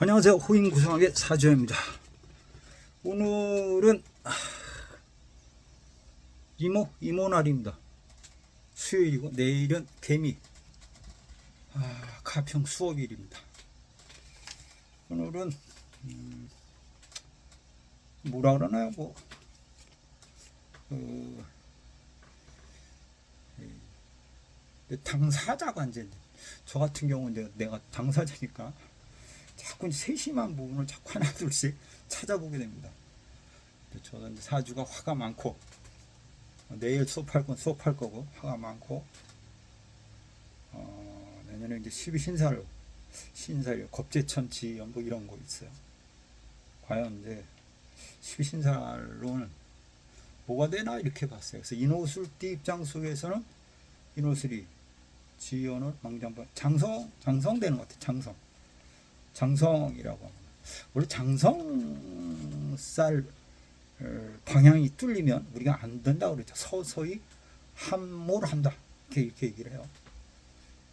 안녕하세요. 호인구성학의 사주입니다. 오늘은 이모날입니다. 수요일이고 내일은 개미 가평 수업일입니다. 오늘은 뭐라 그러나요? 당사자가 이제 저 같은 경우는 내가 당사자니까 자꾸 세심한 부분을 자꾸 하나 둘씩 찾아보게 됩니다. 저는 사주가 화가 많고 내일 수업할 건 수업할 거고 화가 많고 내년에 이제 12신사로 신사일 겁재천지 뭐 이런 거 있어요. 과연 이제 12신사로는 뭐가 되나 이렇게 봤어요. 그래서 인호술띠 입장 속에서는 인호술이 지연을 망장반 장성되는 것 같아요. 장성이라고 합니다. 원래 장성살 방향이 뚫리면 우리가 안 된다고 그러죠. 서서히 함몰을 한다. 이렇게 얘기를 해요.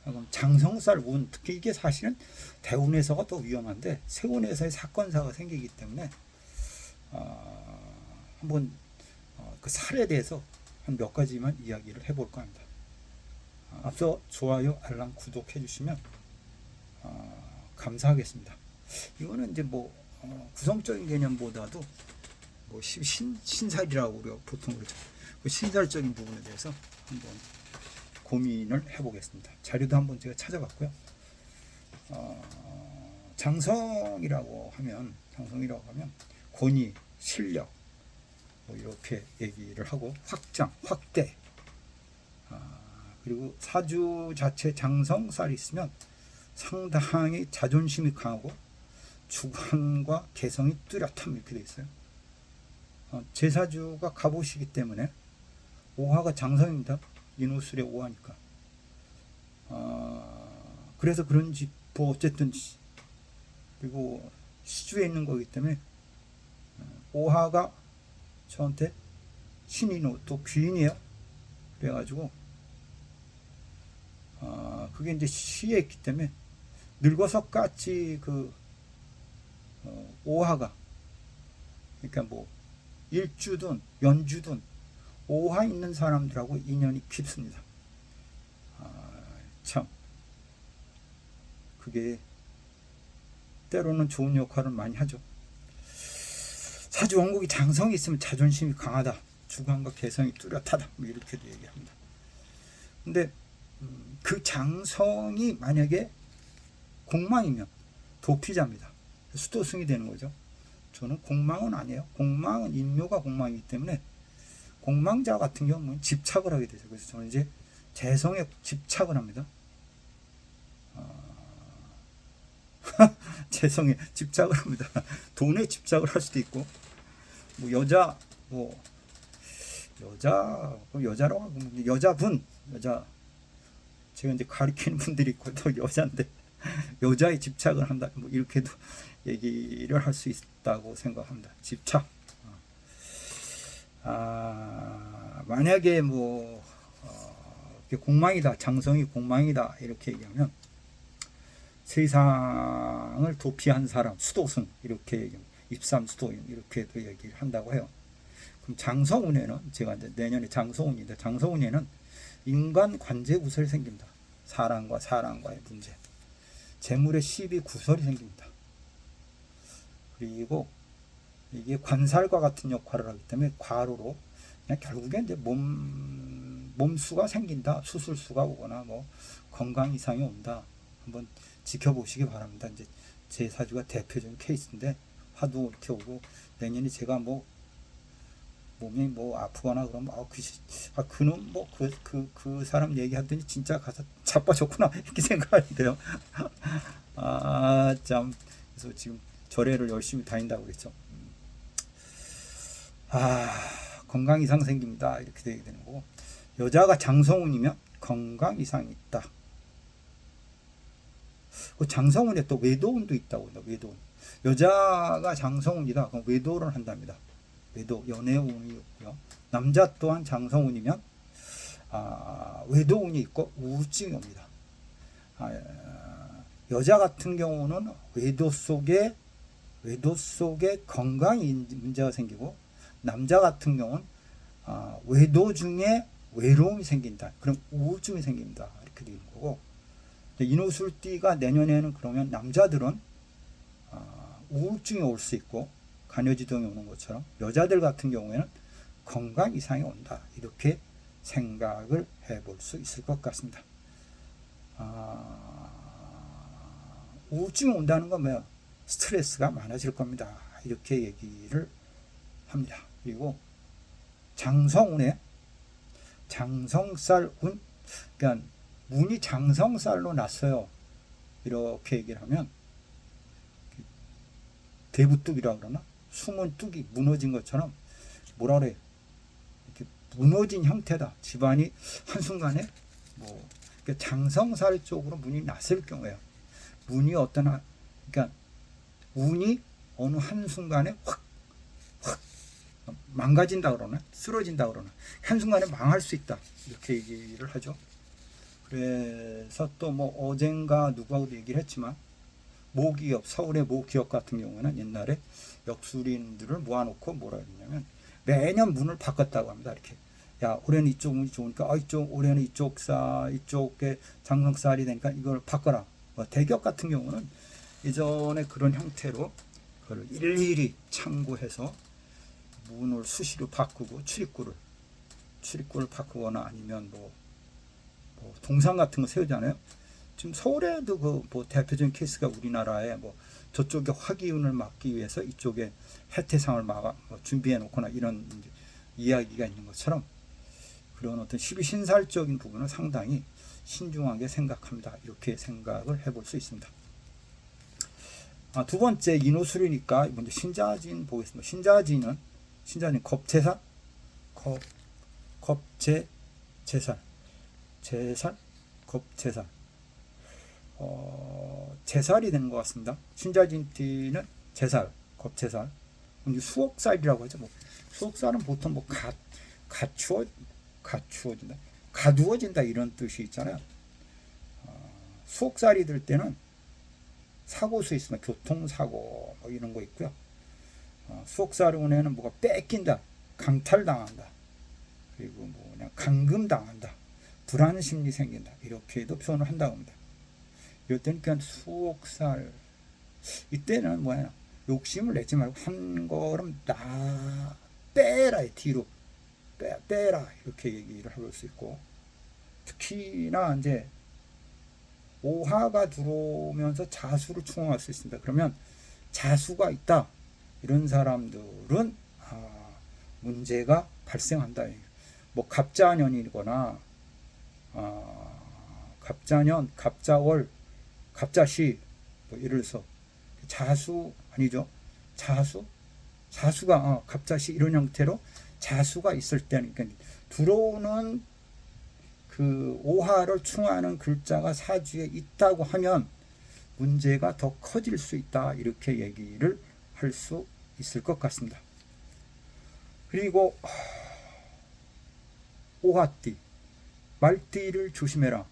그럼 장성살 운, 특히 이게 사실은 대운에서가 더 위험한데 세운에서의 사건사가 생기기 때문에 한번 그 살에 대해서 한 몇 가지만 이야기를 해볼까 합니다. 앞서 좋아요, 알람, 구독해 주시면 감사하겠습니다. 이거는 이제 구성적인 개념보다도 신살이라고 우리가 보통 그러죠. 그 신살적인 부분에 대해서 한번 고민을 해보겠습니다. 자료도 한번 제가 찾아봤고요. 장성이라고 하면 권위, 실력 이렇게 얘기를 하고 확장, 확대. 그리고 사주 자체 장성살이 있으면 상당히 자존심이 강하고 주관과 개성이 뚜렷함 이렇게 돼 있어요. 제 사주가 갑오시기 때문에 오화가 장성입니다. 인호술의 오화니까. 그래서 그런지 어쨌든 그리고 시주에 있는 거기 때문에 오화가 저한테 신인호 또 귀인이에요. 그래가지고 그게 이제 시에 있기 때문에 늙어서 까치 오화가 그러니까 일주든 연주든 오화 있는 사람들하고 인연이 깊습니다. 참 그게 때로는 좋은 역할을 많이 하죠. 사주 원국이 장성이 있으면 자존심이 강하다, 주관과 개성이 뚜렷하다 이렇게도 얘기합니다. 근데 그 장성이 만약에 공망이면 도피자입니다. 수도승이 되는 거죠. 저는 공망은 아니에요. 공망은 인묘가 공망이기 때문에 공망자 같은 경우는 집착을 하게 되죠. 그래서 저는 이제 재성에 집착을 합니다. 재성에 집착을 합니다. 돈에 집착을 할 수도 있고 여자라고 하고 여자 제가 이제 가리키는 분들이 있고 또 여자인데 여자에 집착을 한다 이렇게도 얘기를 할 수 있다고 생각합니다. 집착. 만약에 공망이다, 장성이 공망이다 이렇게 얘기하면 세상을 도피한 사람, 수도승 이렇게 얘기합니다. 입삼수도인 이렇게도 얘기를 한다고 해요. 그럼 장성운에는 제가 이제 내년에 장성운인데 장성운에는 인간 관제 구설이 생깁니다. 사람과의 문제, 재물의 시비 구설이 생깁니다. 그리고 이게 관살과 같은 역할을 하기 때문에 과로로 그냥 결국에 이제 몸수가 생긴다, 수술수가 오거나 건강 이상이 온다. 한번 지켜보시기 바랍니다. 이제 제 사주가 대표적인 케이스인데 화도 이렇게 오고 내년에 제가 몸이 아프거나 그러면 그놈 그 사람 얘기하더니 진짜 가서 자빠졌구나 이렇게 생각하는데요. 참 그래서 지금 절에를 열심히 다닌다고 그랬죠. 건강 이상 생깁니다 이렇게 되게 되는 거고, 여자가 장성운이면 건강 이상이 있다. 그 장성운에 또 외도운도 있다고 합니다. 외도운. 여자가 장성운이다. 그럼 외도를 한답니다. 외도, 연애운이고요. 남자 또한 장성운이면 외도운이 있고 우울증이 옵니다. 여자 같은 경우는 외도 속에 건강이 문제가 생기고, 남자 같은 경우는 외도 중에 외로움이 생긴다. 그럼 우울증이 생긴다. 이렇게 되는 거고, 인후술띠가 내년에는 그러면 남자들은 우울증이 올 수 있고 간요지동이 오는 것처럼, 여자들 같은 경우에는 건강 이상이 온다. 이렇게 생각을 해볼 수 있을 것 같습니다. 우울증이 온다는 건 뭐야? 스트레스가 많아질 겁니다. 이렇게 얘기를 합니다. 그리고 장성운에 장성살 운, 그러니까 문이 장성살로 났어요. 이렇게 얘기를 하면 대부뚝이라 그러나, 숨은 뚝이 무너진 것처럼 뭐라 그래, 이렇게 무너진 형태다. 집안이 한순간에 뭐 장성살 쪽으로 문이 났을 경우에요. 문이 그러니까 운이 어느 한순간에 확 망가진다 그러나, 쓰러진다 그러나, 한순간에 망할 수 있다. 이렇게 얘기를 하죠. 그래서 또 뭐 어젠가 누구하고도 얘기를 했지만, 모기업, 서울의 모기업 같은 경우는 옛날에 역술인들을 모아놓고 뭐라 했냐면 매년 문을 바꿨다고 합니다. 이렇게, 야, 올해는 이쪽 문이 좋으니까 올해는 이쪽에 장성살이 되니까 이걸 바꿔라. 뭐 대기업 같은 경우는 예전에 그런 형태로 그걸 일일이 참고해서 문을 수시로 바꾸고, 출입구를 바꾸거나, 아니면 뭐 동상 같은 거 세우잖아요. 지금 서울에도 뭐 대표적인 케이스가, 우리나라에 뭐 저쪽에 화기운을 막기 위해서 이쪽에 해태상을 준비해 놓거나, 이런 이야기가 있는 것처럼, 그런 어떤 12신살적인 부분은 상당히 신중하게 생각합니다. 이렇게 생각을 해볼 수 있습니다. 두 번째, 인후술이니까 먼저 신자진 보겠습니다. 신자진 겁재살, 겁재살, 재살이 되는 것 같습니다. 신자진띠는 재살, 겁재살, 수옥살이라고 하죠. 뭐 수옥살은 보통 뭐 가두어진다 이런 뜻이 있잖아요. 수옥살이 될 때는 사고수 있으면 교통사고 뭐 이런 거 있고요. 수옥살운에는 뭐가 뺏긴다, 강탈당한다, 그리고 뭐 그냥 감금당한다, 불안 심리 생긴다, 이렇게도 표현을 한다고 합니다. 이럴 때는 그냥 수옥살, 이때는 뭐야, 욕심을 내지 말고 한 걸음 빼라, 뒤로 빼라, 이렇게 얘기를 해볼 수 있고, 특히나 이제 오화가 들어오면서 자수를 충원할 수 있습니다. 그러면 자수가 있다, 이런 사람들은 문제가 발생한다. 뭐 갑자년이거나 갑자년, 갑자월, 갑자시, 뭐 예를 들어서 자수 아니죠. 자수가 갑자시, 이런 형태로 자수가 있을 때는, 그러니까 들어오는 그 오화를 충하는 글자가 사주에 있다고 하면 문제가 더 커질 수 있다. 이렇게 얘기를 할 수 있을 것 같습니다. 그리고 오화띠, 말띠를 조심해라.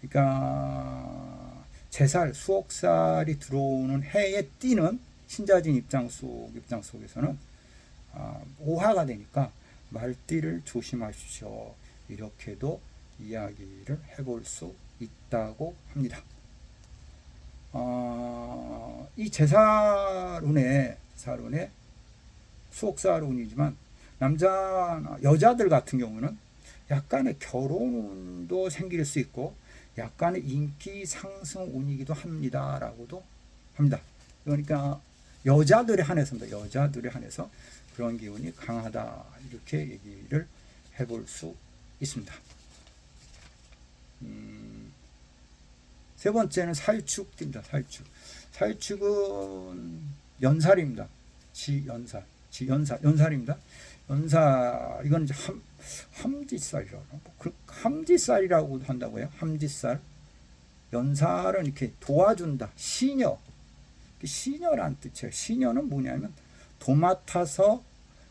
그러니까 재살, 수옥살이 들어오는 해의 띠는 신자진 입장 속에서는 오화가 되니까 말띠를 조심하십시오. 이렇게도 이야기를 해볼 수 있다고 합니다. 이 재살운에 수옥살운이지만 여자들 같은 경우는 약간의 결혼운도 생길 수 있고, 약간의 인기 상승 운이기도 합니다라고도 합니다. 그러니까 여자들에 한해서입니다. 여자들에 한해서 그런 기운이 강하다, 이렇게 얘기를 해볼 수 있습니다. 세 번째는 살축입니다. 살축은 연살입니다. 연살입니다. 연살, 이건 이제 함지살이라고, 함지살이라고도 한다고요. 함지살. 연살은 이렇게 도와준다, 시녀란 뜻이에요. 시녀는 뭐냐면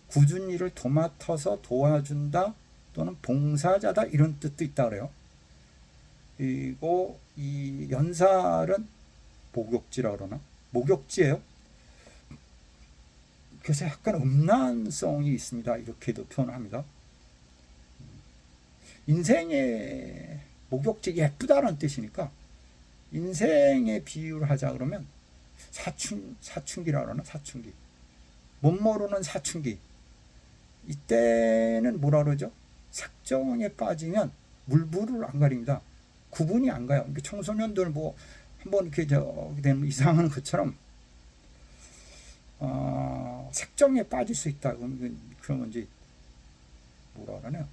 굳은 일을 도맡아서 도와준다, 또는 봉사자다, 이런 뜻도 있다 그래요. 그리고 이 연살은 목욕지라 그러나 목욕지예요. 그래서 약간 음란성이 있습니다. 이렇게도 표현합니다. 인생의 목욕지 예쁘다는 뜻이니까 인생의 비유를 하자 그러면 사춘기라 그러나 사춘기 못 모르는 사춘기 이때는 뭐라 그러죠? 색정에 빠지면 물불을 안 가립니다. 구분이 안 가요. 그러니까 청소년들 뭐 한번 이렇게 되면 이상한 것처럼 색정에 빠질 수 있다. 그러면 이제 뭐라 그러나요?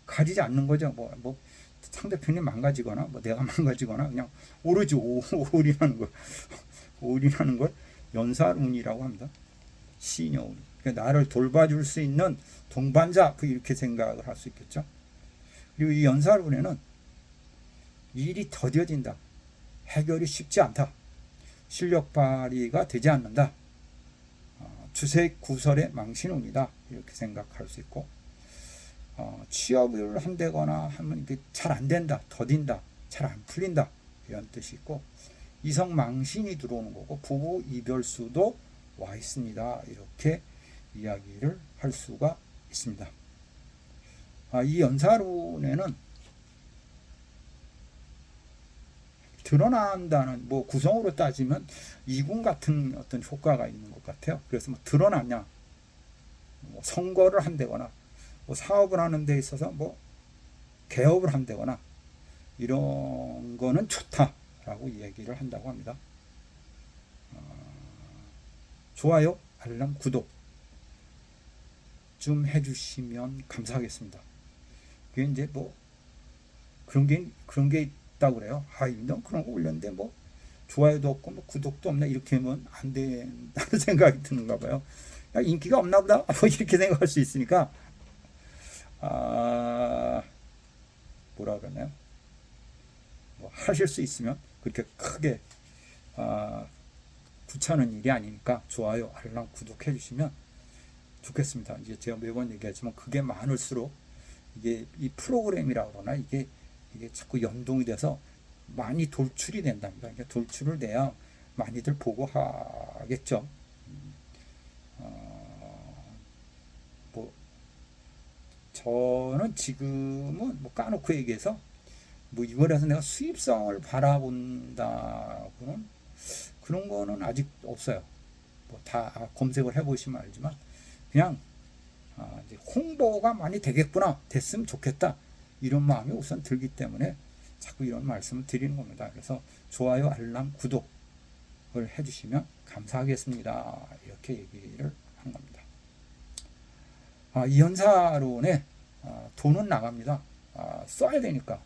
가리지 않는 거죠. 뭐 상대편이 망가지거나 뭐 내가 망가지거나 그냥 오르지 올인하는 걸 올인하는 걸 연살운이라고 합니다. 시녀운. 그러니까 나를 돌봐줄 수 있는 동반자 이렇게 생각을 할 수 있겠죠. 그리고 이 연살운에는 일이 더뎌진다. 해결이 쉽지 않다. 실력 발휘가 되지 않는다. 주색 구설의 망신운이다. 이렇게 생각할 수 있고 취업을 한다거나 하면 이게 잘 안 된다. 더딘다. 잘 안 풀린다. 이런 뜻이 있고 이성 망신이 들어오는 거고 부부 이별수도 와 있습니다. 이렇게 이야기를 할 수가 있습니다. 이 연살운에는 드러난다는 뭐 구성으로 따지면 이군 같은 어떤 효과가 있는 것 같아요. 그래서 뭐 드러나냐, 뭐 선거를 한다거나, 뭐 사업을 하는 데 있어서 뭐 개업을 한다거나 이런 거는 좋다라고 얘기를 한다고 합니다. 좋아요, 알람, 구독 좀 해주시면 감사하겠습니다. 그게 이제 뭐 그런 게 있다고 그래요. 넌 그런 거 올렸는데 뭐 좋아요도 없고 뭐 구독도 없나 이렇게 하면 안 된다는 생각이 드는가 봐요. 야, 인기가 없나 보다 뭐 이렇게 생각할 수 있으니까 뭐라 그러나요? 뭐 하실 수 있으면 그렇게 크게 귀찮은 일이 아니니까 좋아요, 알람, 구독해 주시면 좋겠습니다. 이제 제가 매번 얘기하지만 그게 많을수록 이게 이 프로그램이라고 그러나 이게 자꾸 연동이 돼서 많이 돌출이 된답니다. 그러니까 돌출을 돼야 많이들 보고 하겠죠. 뭐 저는 지금은 뭐 까놓고 얘기해서 뭐 이걸 해서 내가 수입성을 바라본다고는 그런 거는 아직 없어요. 뭐 다 검색을 해보시면 알지만 그냥 이제 홍보가 많이 되겠구나, 됐으면 좋겠다 이런 마음이 우선 들기 때문에 자꾸 이런 말씀을 드리는 겁니다. 그래서 좋아요, 알람, 구독을 해주시면 감사하겠습니다. 이렇게 얘기를 하는 겁니다. 이 연사론에 돈은 나갑니다. 써야 되니까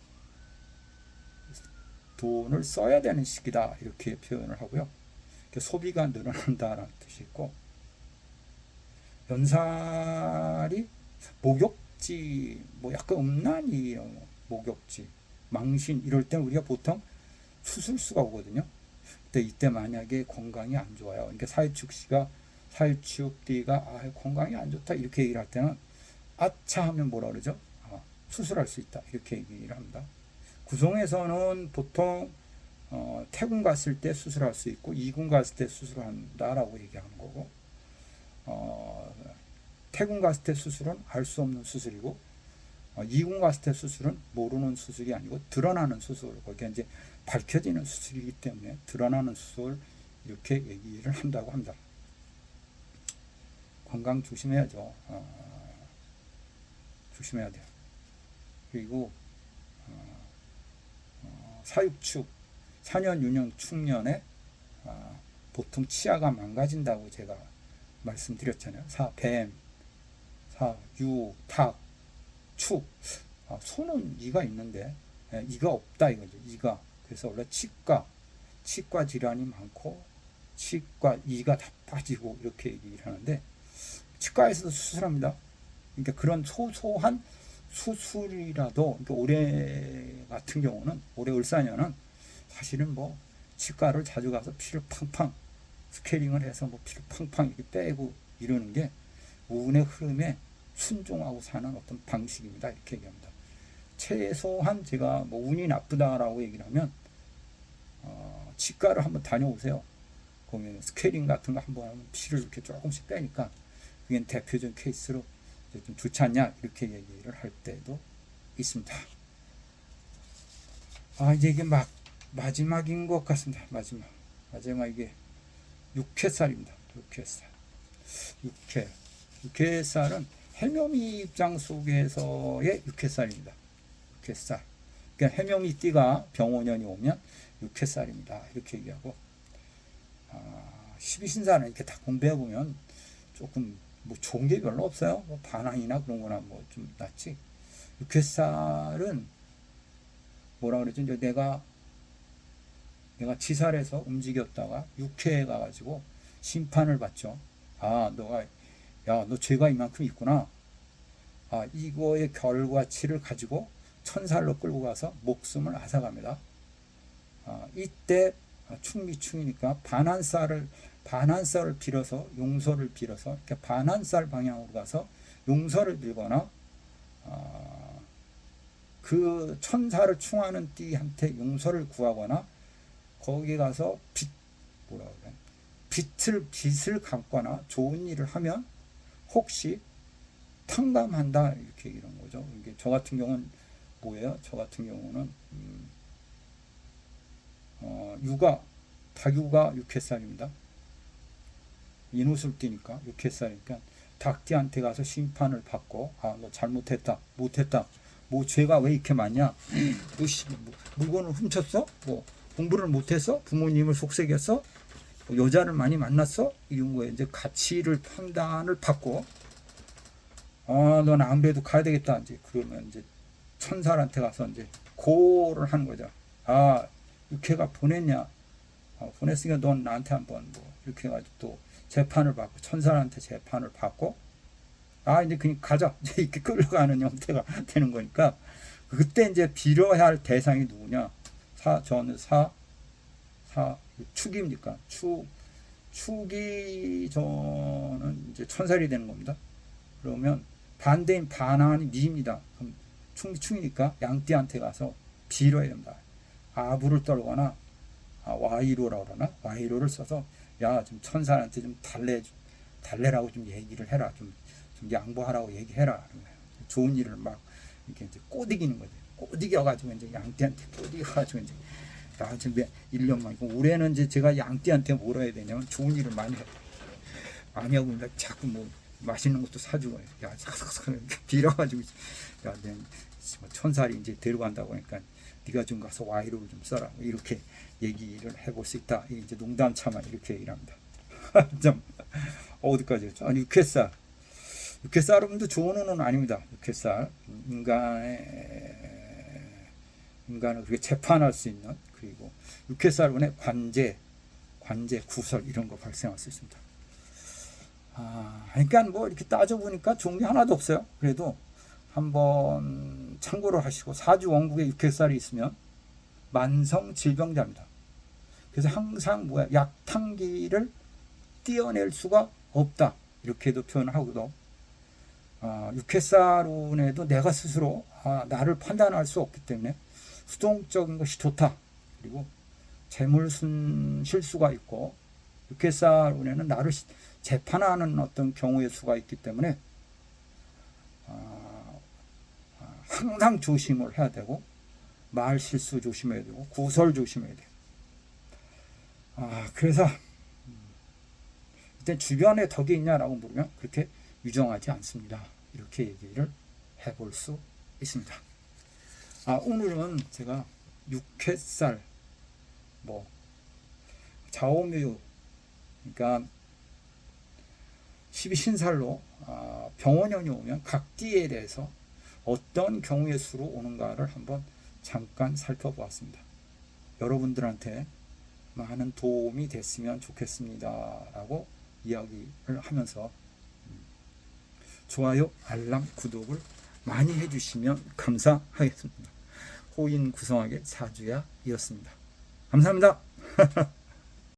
돈을 써야 되는 시기다 이렇게 표현을 하고요. 소비가 늘어난다라는 뜻이 있고 연살이 목욕지 뭐 약간 음란이 목욕지 망신 이럴 때는 우리가 보통 수술수가 오거든요. 근데 이때 만약에 건강이 안 좋아요. 그러니까 사유축띠가 건강이 안 좋다 이렇게 얘기를 할 때는 아차 하면 뭐라 그러죠? 수술할 수 있다 이렇게 얘기를 합니다. 구성에서는 보통 태군 갔을 때 수술할 수 있고 이군 갔을 때 수술한다라고 얘기하는 거고 태군 갔을 때 수술은 알 수 없는 수술이고 이군 갔을 때 수술은 모르는 수술이 아니고 드러나는 수술, 거기에 이제 밝혀지는 수술이기 때문에 드러나는 수술 이렇게 얘기를 한다고 합니다. 건강 조심해야죠. 조심해야 돼요. 그리고 사육축 4년, 6년, 축년에 보통 치아가 망가진다고 제가 말씀드렸잖아요. 뱀, 유, 닭, 축. 소는 이가 있는데 이가 없다 이거죠. 이가. 그래서 원래 치과 질환이 많고 치과 이가 다 빠지고 이렇게 얘기를 하는데 치과에서도 수술합니다. 그러니까 그런 소소한 수술이라도 그러니까 올해 같은 경우는 올해 을사년은 사실은 뭐 치과를 자주 가서 피를 팡팡 스케일링을 해서 뭐 피를 팡팡 이렇게 빼고 이러는 게 운의 흐름에 순종하고 사는 어떤 방식입니다. 이렇게 얘기합니다. 최소한 제가 뭐 운이 나쁘다라고 얘기를 하면 치과를 한번 다녀오세요. 거기는 스케일링 같은 거 한번 하면 피를 이렇게 조금씩 빼니까 그게 대표적인 케이스로 이제 좀 좋지 않냐 이렇게 얘기를 할 때도 있습니다. 이제 이게 막 마지막인 것 같습니다. 마지막 이게 육회살입니다. 육회살은 해묘미 입장 속에서의 육회살입니다. 육회살. 그러니까 해묘미띠가 병원년이 오면 육회살입니다. 이렇게 얘기하고, 12신사는 이렇게 다 공부해 보면 조금 뭐 좋은 게 별로 없어요. 뭐 반항이나 그런 거나 뭐 좀 낫지. 육회살은 뭐라 그러죠? 이제 내가 지살에서 움직였다가 육회에 가가지고 심판을 받죠. 너 죄가 이만큼 있구나. 이거의 결과치를 가지고 천살로 끌고 가서 목숨을 앗아갑니다. 이때 충미충이니까 반한살을 빌어서 용서를 빌어서 이렇게 반한살 방향으로 가서 용서를 빌거나 그 천사를 충하는 띠한테 용서를 구하거나 거기 가서 빚을 갚거나 좋은 일을 하면 혹시 탕감한다 이렇게 이런 거죠. 이게 저 같은 경우는 뭐예요? 저 같은 경우는 닭유가 육회살입니다. 인호술 띠니까 육회살이니까 닭띠한테 가서 심판을 받고 너 잘못했다 못했다 뭐 죄가 왜 이렇게 많냐? 물건을 훔쳤어? 뭐 공부를 못해서 부모님을 속삭였어? 뭐 여자를 많이 만났어? 이런 거에 이제 가치를 판단을 받고 넌 아무래도 가야 되겠다 이제 그러면 이제 천사한테 가서 이제 고를 하는 거죠. 육회가 보냈냐? 보냈으니까 넌 나한테 한번 뭐 이렇게 해가지고 또 재판을 받고 천사한테 재판을 받고 이제 그냥 가자 이제 이렇게 끌려가는 형태가 되는 거니까 그때 이제 빌어야 할 대상이 누구냐? 저는 축입니까? 축이 저는 이제 천살이 되는 겁니다. 그러면 반대인 반항이 미입니다. 그럼 충이니까 양띠한테 가서 빌어야 됩니다. 아부를 떨거나 와이로라고 그러나 와이로를 써서 좀 천사한테 좀 달래라고 좀 얘기를 해라. 좀 양보하라고 얘기해라. 좋은 일을 막 이렇게 이제 꼬드기는 거죠. 꼬드겨가지고 이제 양띠한테 꼬드겨가지고 이제 지금 1년만 올해는 이제 제가 양띠한테 뭐라 해야 되냐면 좋은 일을 많이 하고 자꾸 뭐 맛있는 것도 사주고 빌어가지고 내 천살이 이제 데려간다고 하니까 네가 좀 가서 와이로를 좀 써라 이렇게 얘기를 해볼 수 있다. 이제 농담 차마 이렇게 얘기를 합니다. 좀 어디까지 했죠? 육회살은 좋은 운은 아닙니다. 육회살 인간을 그렇게 재판할 수 있는 그리고 육회살 운에 관제, 구설 이런 거 발생할 수 있습니다. 그러니까 뭐 이렇게 따져보니까 좋은 게 하나도 없어요. 그래도 한번 참고로 하시고 사주 원국에 육회살이 있으면 만성 질병자입니다. 그래서 항상 약탕기를 띄어낼 수가 없다 이렇게도 표현하고도 육회살운에도 내가 스스로 나를 판단할 수 없기 때문에 수동적인 것이 좋다. 그리고 재물순 실수가 있고 육회살운에는 나를 재판하는 어떤 경우의 수가 있기 때문에 항상 조심을 해야 되고 말 실수 조심해야 되고 구설 조심해야 돼요. 그래서 일단 주변에 덕이 있냐라고 물으면 그렇게 유정하지 않습니다. 이렇게 얘기를 해볼 수 있습니다. 오늘은 제가 육회살 자오묘 그러니까 12신살로 병원연이 오면 각 띠에 대해서 어떤 경우의 수로 오는가를 한번 잠깐 살펴보았습니다. 여러분들한테 많은 도움이 됐으면 좋겠습니다 라고 이야기를 하면서 좋아요, 알람, 구독을 많이 해주시면 감사하겠습니다. 호인 구성하게 사주야이었습니다. 감사합니다.